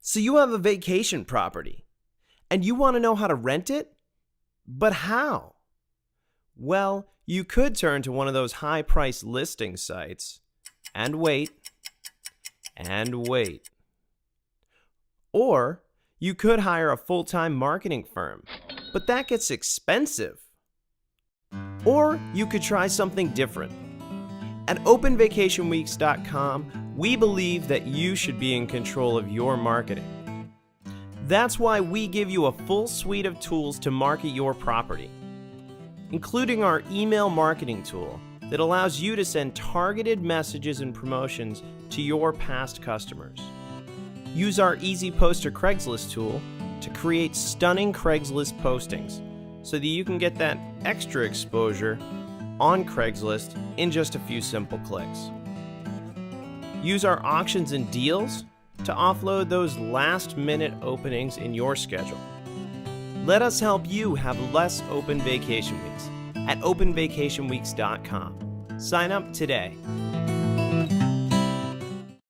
So you have a vacation property, and you want to know how to rent it? But how? Well, you could turn to one of those high-priced listing sites and wait, and wait. Or you could hire a full-time marketing firm, but that gets expensive. Or you could try something different. At OpenVacationWeeks.com, we believe that you should be in control of your marketing. That's why we give you a full suite of tools to market your property, including our email marketing tool that allows you to send targeted messages and promotions to your past customers. Use our Easy Poster Craigslist tool to create stunning Craigslist postings so that you can get that extra exposure on Craigslist in just a few simple clicks. Use our auctions and deals to offload those last-minute openings in your schedule. Let us help you have less open vacation weeks at OpenVacationWeeks.com. Sign up today.